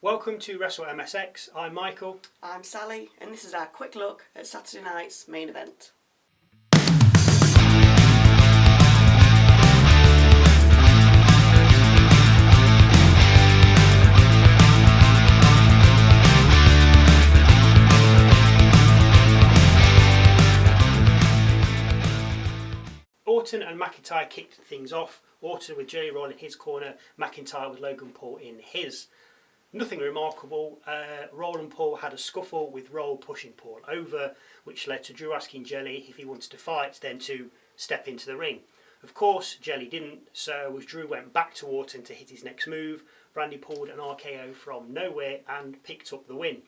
Welcome to Wrestle MSX. I'm Michael. I'm Sally, and this is our quick look at Saturday night's main event. Orton and McIntyre kicked things off. Orton with Jerry Roll in his corner, McIntyre with Logan Paul in his. Nothing remarkable. Roll and Paul had a scuffle with Roll pushing Paul over, which led to Drew asking Jelly if he wanted to fight, then to step into the ring. Of course, Jelly didn't, so as Drew went back to Orton to hit his next move, Randy pulled an RKO from nowhere and picked up the win.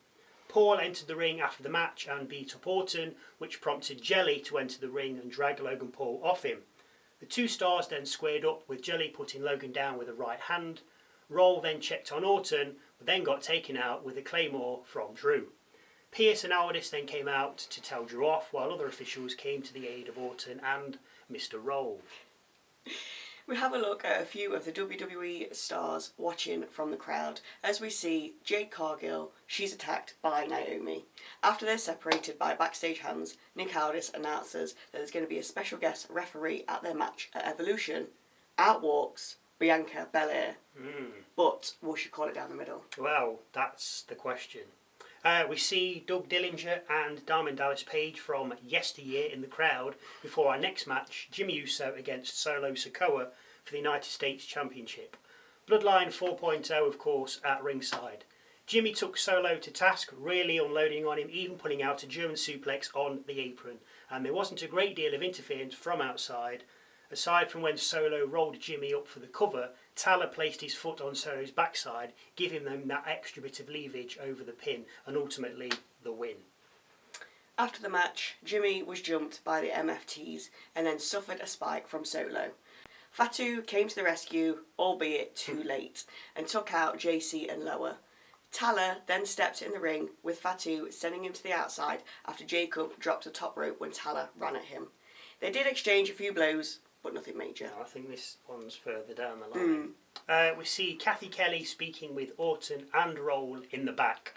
Paul entered the ring after the match and beat up Orton, which prompted Jelly to enter the ring and drag Logan Paul off him. The two stars then squared up, with Jelly putting Logan down with a right hand. Roll then checked on Orton, but then got taken out with a claymore from Drew. Pierce and Aldis then came out to tell Drew off, while other officials came to the aid of Orton and Mr. Roll. We have a look at a few of the WWE stars watching from the crowd as we see Jade Cargill. She's attacked by Naomi. After they're separated by backstage hands, Nick Aldis announces that there's going to be a special guest referee at their match at Evolution. Out walks Bianca Belair. But will she call it down the middle? Well, that's the question. We see Doug Dillinger and Diamond Dallas Page from yesteryear in the crowd before our next match, Jimmy Uso against Solo Sikoa for the United States Championship. Bloodline 4.0, of course, at ringside. Jimmy took Solo to task, really unloading on him, even pulling out a German suplex on the apron. And there wasn't a great deal of interference from outside. Aside from when Solo rolled Jimmy up for the cover, Tyler placed his foot on Solo's backside, giving them that extra bit of leverage over the pin, and ultimately the win. After the match, Jimmy was jumped by the MFTs and then suffered a spike from Solo. Fatu came to the rescue, albeit too late, and took out JC and Lower. Tyler then stepped in the ring, with Fatu sending him to the outside after Jacob dropped the top rope when Tyler ran at him. They did exchange a few blows, but nothing major. I think this one's further down the line. We see Kathy Kelly speaking with Orton and Roll in the back.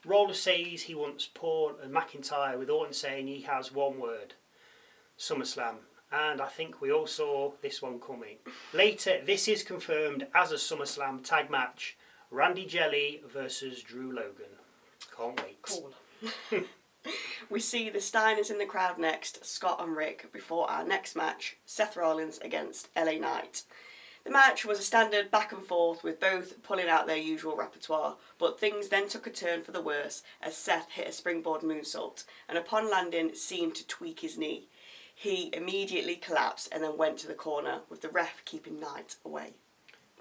Roll says he wants Paul and McIntyre, with Orton saying he has one word: SummerSlam. And I think we all saw this one coming. Later, this is confirmed as a SummerSlam tag match: Randy Jelly versus Drew Logan. Can't wait. Cool. We see the Steiners in the crowd next, Scott and Rick, before our next match, Seth Rollins against LA Knight. The match was a standard back and forth, with both pulling out their usual repertoire, but things then took a turn for the worse as Seth hit a springboard moonsault and upon landing seemed to tweak his knee. He immediately collapsed and then went to the corner, with the ref keeping Knight away.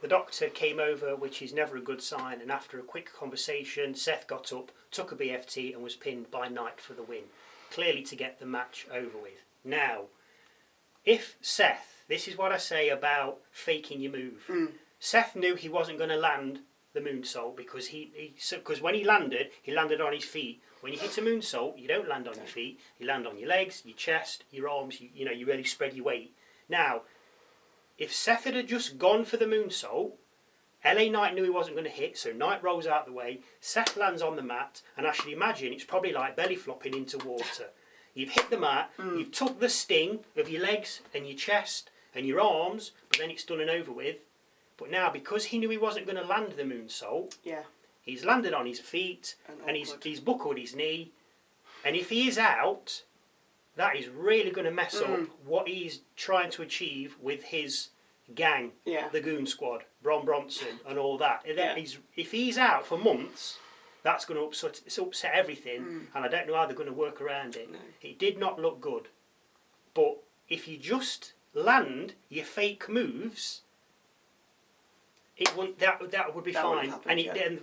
The doctor came over, which is never a good sign, and after a quick conversation, Seth got up, took a BFT and was pinned by Knight for the win, clearly to get the match over with. Now, if Seth, this is what I say about faking your move. Seth knew he wasn't going to land the moonsault because because when he landed on his feet. When you hit a moonsault, you don't land on your feet, you land on your legs, your chest, your arms, you really spread your weight. Now, if Seth had just gone for the moonsault, LA Knight knew he wasn't going to hit, so Knight rolls out the way, Seth lands on the mat, and I should imagine it's probably like belly flopping into water. You've hit the mat, you've took the sting of your legs and your chest and your arms, but then it's done and over with. But now, because he knew he wasn't going to land the moonsault, he's landed on his feet and he's buckled his knee, and if he is out, that is really going to mess up what he's trying to achieve with his gang, the Goon Squad, Bron Bronson and all that. If he's out for months, that's going to upset everything, and I don't know how they're going to work around it. No. It did not look good. But if you just land your fake moves, that would be fine. Then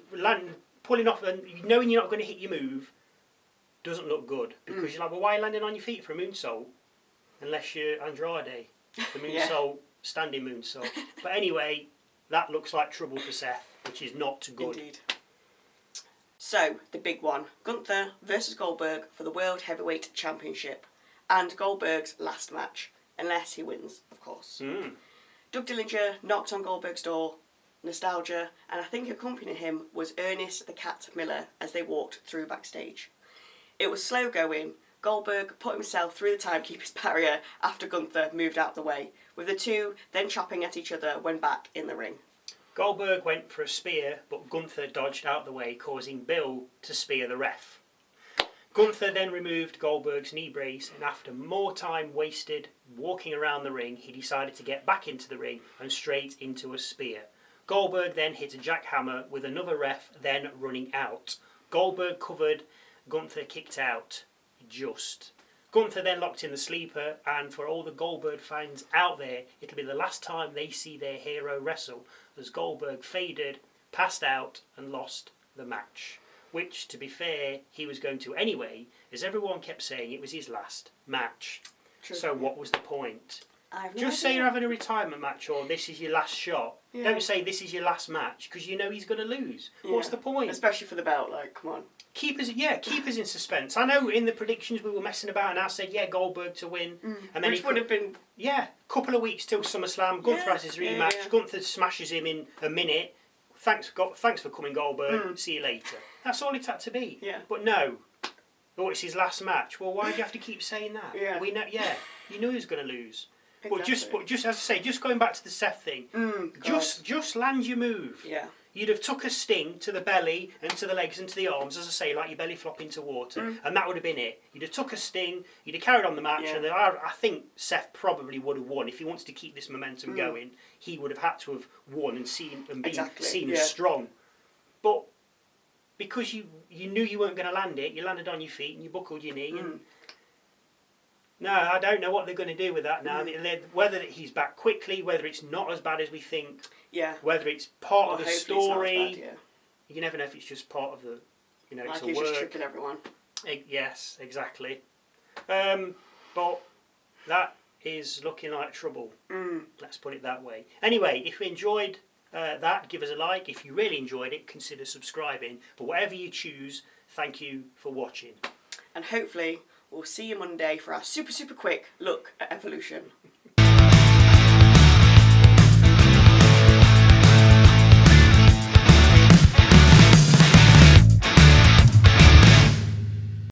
pulling off and knowing you're not going to hit your move doesn't look good, because you're like, well, why are you landing on your feet for a moonsault? Unless you're Andrade, the moonsault, standing moonsault. But anyway, that looks like trouble for Seth, which is not good. Indeed. So, the big one, Gunther versus Goldberg for the World Heavyweight Championship, and Goldberg's last match, unless he wins, of course. Doug Dillinger knocked on Goldberg's door, nostalgia, and I think accompanying him was Ernest the Cat Miller as they walked through backstage. It was slow going. Goldberg put himself through the timekeeper's barrier after Gunther moved out the way, with the two then chopping at each other when back in the ring. Goldberg went for a spear, but Gunther dodged out the way, causing Bill to spear the ref. Gunther then removed Goldberg's knee brace, and after more time wasted walking around the ring, he decided to get back into the ring and straight into a spear. Goldberg then hit a jackhammer with another ref then running out. Goldberg covered, Gunther kicked out. Just. Gunther then locked in the sleeper, and for all the Goldberg fans out there, it'll be the last time they see their hero wrestle, as Goldberg faded, passed out and lost the match. Which, to be fair, he was going to anyway, as everyone kept saying it was his last match. True. So what was the point? I've no Just say idea. you're having a retirement match or this is your last shot. Yeah. Don't say this is your last match, because you know he's going to lose. What's the point? Especially for the belt, like, come on. Keep us in suspense. I know in the predictions we were messing about and I said, Goldberg to win. And then Which would have been... couple of weeks till SummerSlam. Gunther has his rematch. Yeah. Gunther smashes him in a minute. Thanks for coming, Goldberg. See you later. That's all it had to be. Yeah. But no. Oh, it's his last match. Well, why do you have to keep saying that? Yeah. We know. Yeah. You knew he was going to lose. Exactly. But just as I say, just going back to the Seth thing. Just land your move. Yeah. You'd have took a sting to the belly and to the legs and to the arms, as I say, like your belly flop into water, and that would have been it. You'd have took a sting, you'd have carried on the match, and I think Seth probably would have won. If he wanted to keep this momentum going, he would have had to have won and been seen as strong. But because you knew you weren't going to land it, you landed on your feet and you buckled your knee. And no, I don't know what they're going to do with that now. Whether he's back quickly, whether it's not as bad as we think. Yeah. Whether it's part of the story, bad, you never know if it's just part of the, like it's a he's work. just tricking everyone. Yes, exactly. But that is looking like trouble. Let's put it that way. Anyway, if you enjoyed that, give us a like. If you really enjoyed it, consider subscribing. But whatever you choose, thank you for watching. And hopefully, we'll see you Monday for our super quick look at Evolution.